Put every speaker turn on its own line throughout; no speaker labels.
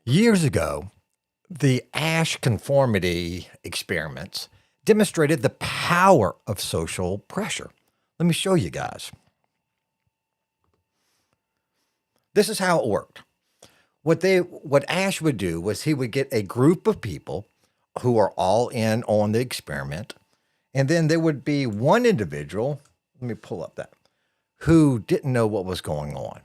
Years ago, the Asch Conformity Experiments demonstrated the power of social pressure. Let me show you guys. This is how it worked. What Asch would do was he would get a group of people who are all in on the experiment, and then there would be one individual, let me pull up that, who didn't know what was going on.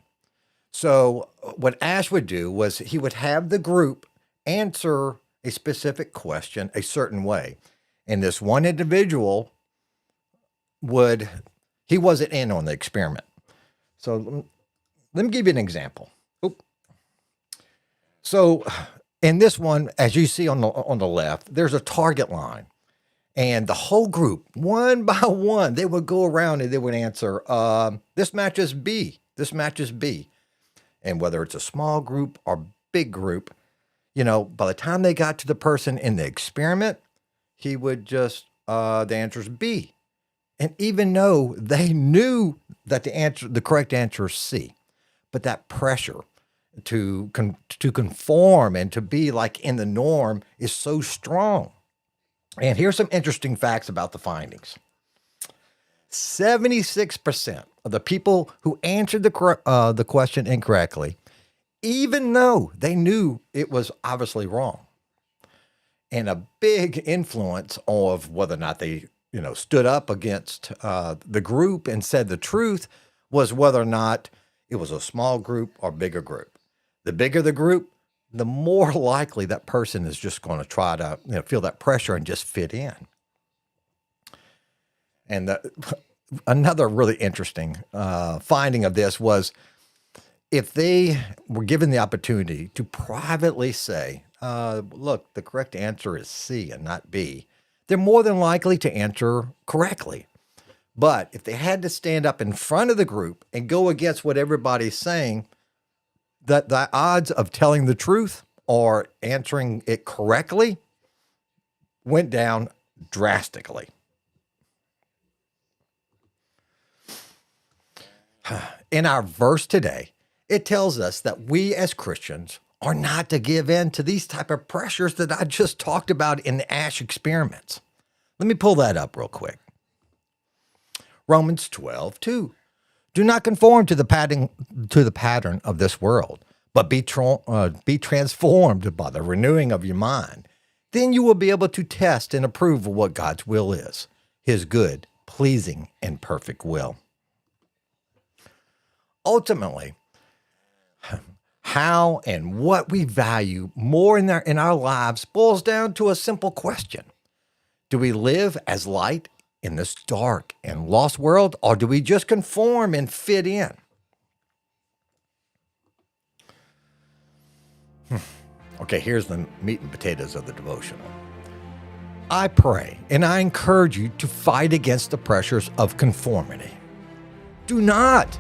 So what Asch would do was he would have the group answer a specific question a certain way. And this one individual he wasn't in on the experiment. So let me give you an example. So in this one, as you see on the left, there's a target line. And the whole group, one by one, they would go around and they would answer, this matches B, this matches B. And whether it's a small group or big group, by the time they got to the person in the experiment, he would just, the answer is B. And even though they knew that the correct answer is C, but that pressure to conform and to be like in the norm is so strong. And here's some interesting facts about the findings. 76% of the people who answered the question incorrectly, even though they knew it was obviously wrong. And a big influence of whether or not they, stood up against the group and said the truth was whether or not it was a small group or bigger group. The bigger the group, the more likely that person is just going to try to feel that pressure and just fit in. And another really interesting finding of this was if they were given the opportunity to privately say, look, the correct answer is C and not B, they're more than likely to answer correctly. But if they had to stand up in front of the group and go against what everybody's saying, that the odds of telling the truth or answering it correctly went down drastically. In our verse today, it tells us that we as Christians are not to give in to these type of pressures that I just talked about in the Asch experiments. Let me pull that up real quick. Romans 12:2. Do not conform to the pattern of this world, but be transformed by the renewing of your mind. Then you will be able to test and approve of what God's will is, his good, pleasing, and perfect will. Ultimately, how and what we value more in our lives boils down to a simple question. Do we live as light in this dark and lost world, or do we just conform and fit in? Okay, here's the meat and potatoes of the devotional. I pray and I encourage you to fight against the pressures of conformity. Do not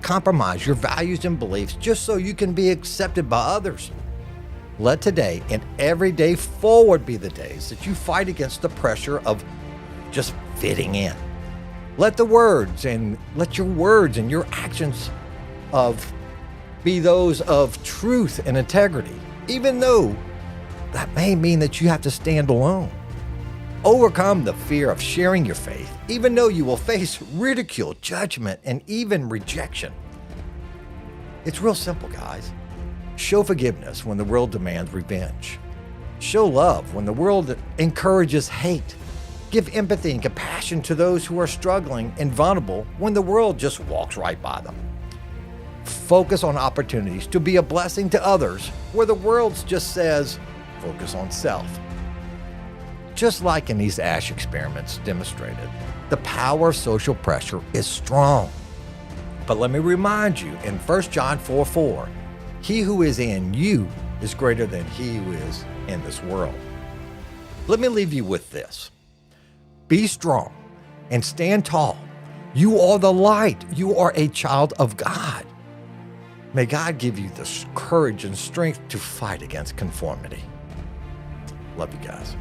compromise your values and beliefs just so you can be accepted by others. Let today and every day forward be the days that you fight against the pressure of just fitting in. Let your words and your actions be those of truth and integrity, even though that may mean that you have to stand alone. Overcome the fear of sharing your faith, even though you will face ridicule, judgment, and even rejection. It's real simple, guys. Show forgiveness when the world demands revenge. Show love when the world encourages hate. Give empathy and compassion to those who are struggling and vulnerable when the world just walks right by them. Focus on opportunities to be a blessing to others where the world just says, focus on self. Just like in these Asch experiments demonstrated, the power of social pressure is strong. But let me remind you, in 1 John 4:4, he who is in you is greater than he who is in this world. Let me leave you with this. Be strong and stand tall. You are the light. You are a child of God. May God give you the courage and strength to fight against conformity. Love you guys.